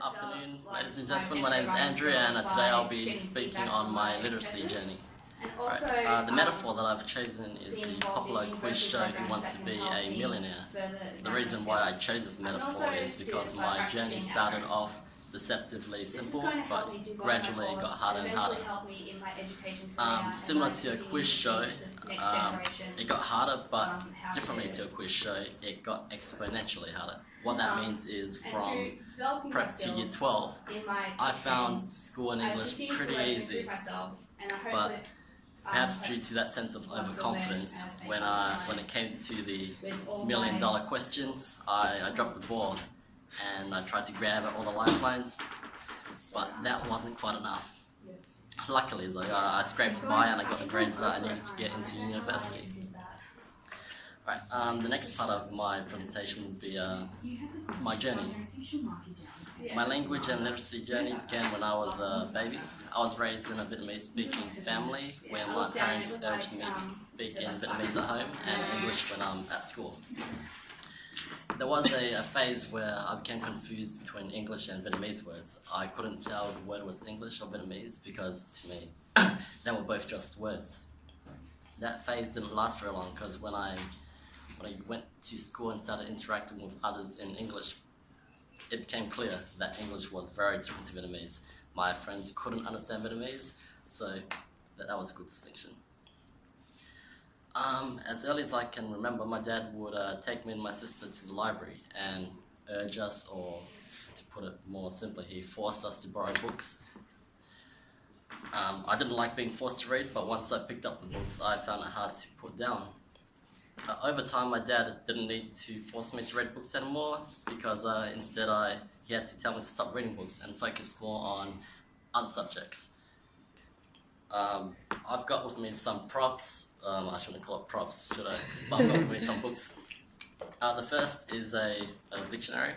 Afternoon, ladies and gentlemen. My name is Andrew, and today I'll be speaking on my literacy journey. Right. The metaphor that I've chosen is the popular quiz show Who Wants to Be a Millionaire. The reason why I chose this metaphor is because my journey started off deceptively simple, but gradually it got harder and harder. Similar to a quiz show, it got harder, but differently to a quiz show, it got exponentially harder. What that means is from prep to year 12, I found school in English pretty easy, but perhaps due to that sense of overconfidence, when it came to the $1 million questions, I dropped the ball and I tried to grab at all the lifelines, but that wasn't quite enough. Luckily, though, I scraped by and I got the grades that I needed to get into university. Right, the next part of my presentation will be my journey. My language and literacy journey began when I was a baby. I was raised in a Vietnamese-speaking family where my parents urged me to speak in Vietnamese at home and English when I'm at school. There was a phase where I became confused between English and Vietnamese words. I couldn't tell if the word was English or Vietnamese because, to me, they were both just words. That phase didn't last very long because when I went to school and started interacting with others in English, it became clear that English was very different to Vietnamese. My friends couldn't understand Vietnamese, so that was a good distinction. As early as I can remember, my dad would take me and my sister to the library and urge us, or to put it more simply, he forced us to borrow books. I didn't like being forced to read, but once I picked up the books, I found it hard to put down. Over time, my dad didn't need to force me to read books anymore because instead he had to tell me to stop reading books and focus more on other subjects. I've got with me some props. I shouldn't call it props, should I? But I've got with me some books. The first is a dictionary.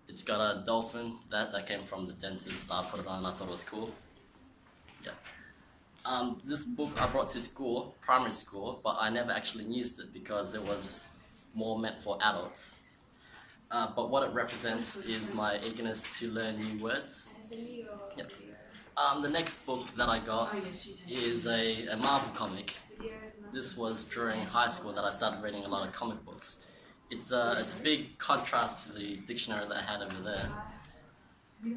It's got a dolphin that came from the dentist. I put it on, I thought it was cool. Yeah. This book I brought to school, primary school, but I never actually used it because it was more meant for adults. But what it represents is my eagerness to learn new words. Yep. The next book that I got is a Marvel comic. This was during high school that I started reading a lot of comic books. It's a big contrast to the dictionary that I had over there.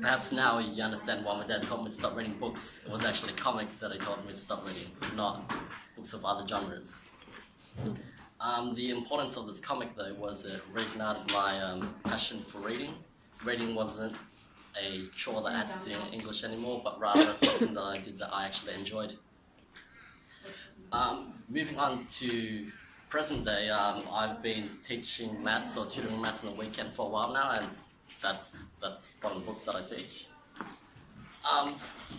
Perhaps now you understand why my dad told me to stop reading books. It was actually comics that he told me to stop reading, not books of other genres. The importance of this comic, though, was it reignited my passion for reading. Reading wasn't a chore that I had to do in English anymore, but rather something that I did that I actually enjoyed. Moving on to present day, I've been teaching maths or tutoring maths on the weekend for a while now, and that's one of the books that I teach.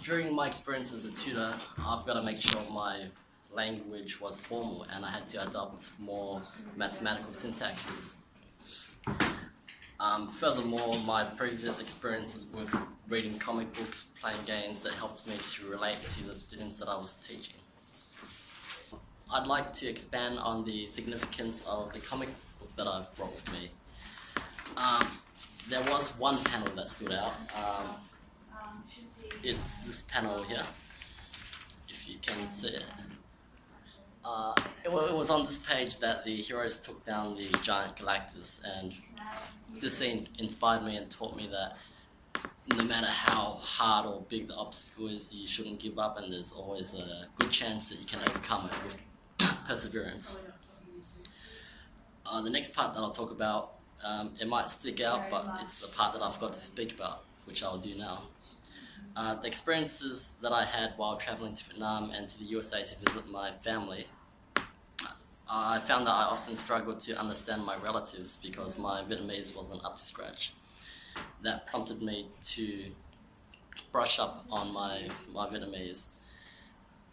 During my experience as a tutor, I've got to make sure my language was formal and I had to adopt more mathematical syntaxes. Furthermore, my previous experiences with reading comic books, playing games, that helped me to relate to the students that I was teaching. I'd like to expand on the significance of the comic book that I've brought with me. There was one panel that stood out. It's this panel here, if you can see it. It was on this page that the heroes took down the giant Galactus, and this scene inspired me and taught me that no matter how hard or big the obstacle is, you shouldn't give up, and there's always a good chance that you can overcome it with perseverance. The next part that I'll talk about, it might stick out, but it's a part that I've got to speak about, which I'll do now. The experiences that I had while traveling to Vietnam and to the USA to visit my family, I found that I often struggled to understand my relatives because my Vietnamese wasn't up to scratch. That prompted me to brush up on my Vietnamese.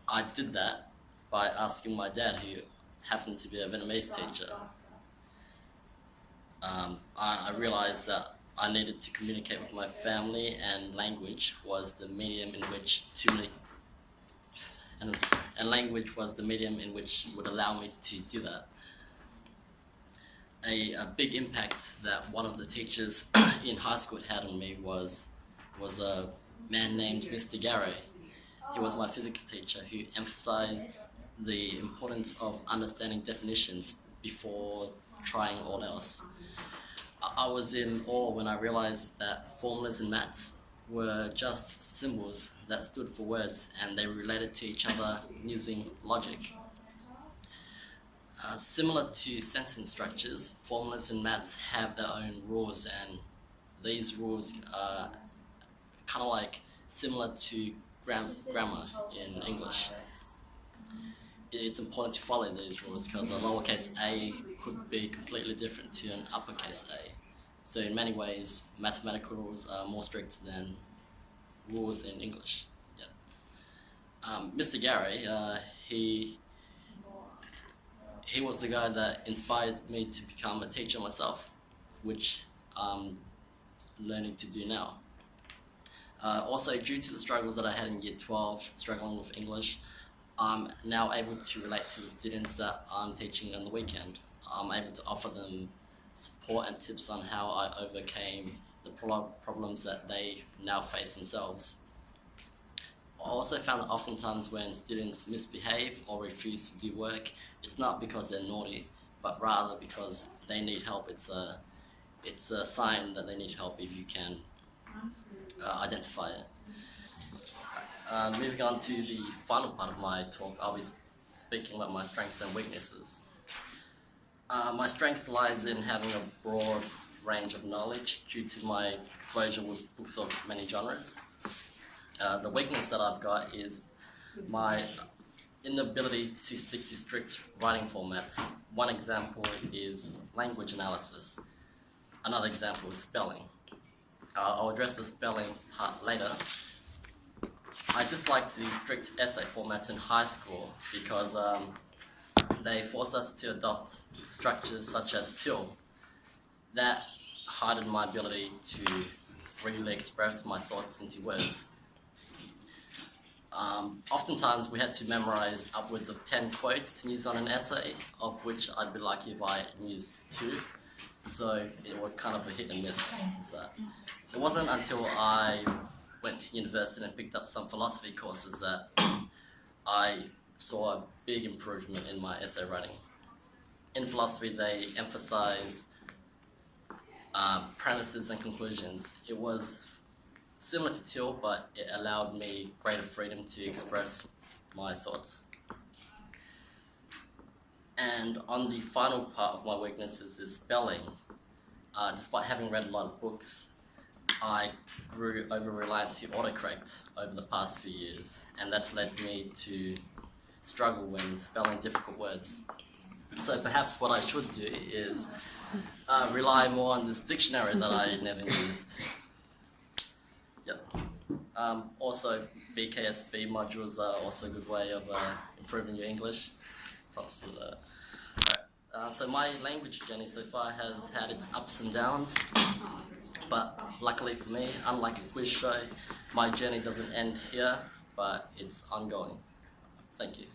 I did that by asking my dad, who happened to be a Vietnamese teacher. I realized that I needed to communicate with my family, and language was the medium in which language was the medium in which would allow me to do that. A big impact that one of the teachers in high school had on me was a man named Mr. Gary. He was my physics teacher who emphasized the importance of understanding definitions before trying all else. I was in awe when I realized that formulas in maths were just symbols that stood for words and they related to each other using logic. Similar to sentence structures, formulas in maths have their own rules, and these rules are kind of like similar to grammar in English. It's important to follow these rules because a lowercase a could be completely different to an uppercase A. So in many ways, mathematical rules are more strict than rules in English. Yeah. Mr. Gary, he was the guy that inspired me to become a teacher myself, which I'm learning to do now. Also, due to the struggles that I had in Year 12, struggling with English, I'm now able to relate to the students that I'm teaching on the weekend. I'm able to offer them support and tips on how I overcame the problems that they now face themselves. I also found that oftentimes when students misbehave or refuse to do work, it's not because they're naughty, but rather because they need help. It's a sign that they need help if you can identify it. Moving on to the final part of my talk, I'll be speaking about my strengths and weaknesses. My strengths lies in having a broad range of knowledge due to my exposure with books of many genres. The weakness that I've got is my inability to stick to strict writing formats. One example is language analysis. Another example is spelling. I'll address the spelling part later. I disliked the strict essay formats in high school because they forced us to adopt structures such as TIL. That hardened my ability to freely express my thoughts into words. Oftentimes we had to memorize upwards of 10 quotes to use on an essay, of which I'd be lucky if I used 2. So it was kind of a hit and miss with that. It wasn't until I went to university and picked up some philosophy courses that I saw a big improvement in my essay writing. In philosophy, they emphasize premises and conclusions. It was similar to TIL, but it allowed me greater freedom to express my thoughts. And on the final part of my weaknesses is spelling. Despite having read a lot of books, I grew over-reliant to autocorrect over the past few years, and that's led me to struggle when spelling difficult words. So perhaps what I should do is rely more on this dictionary that I never used. Yep. Also, BKSB modules are also a good way of improving your English. Props to that. Alright. So my language journey so far has had its ups and downs, but luckily for me, unlike a quiz show, my journey doesn't end here, but it's ongoing. Thank you.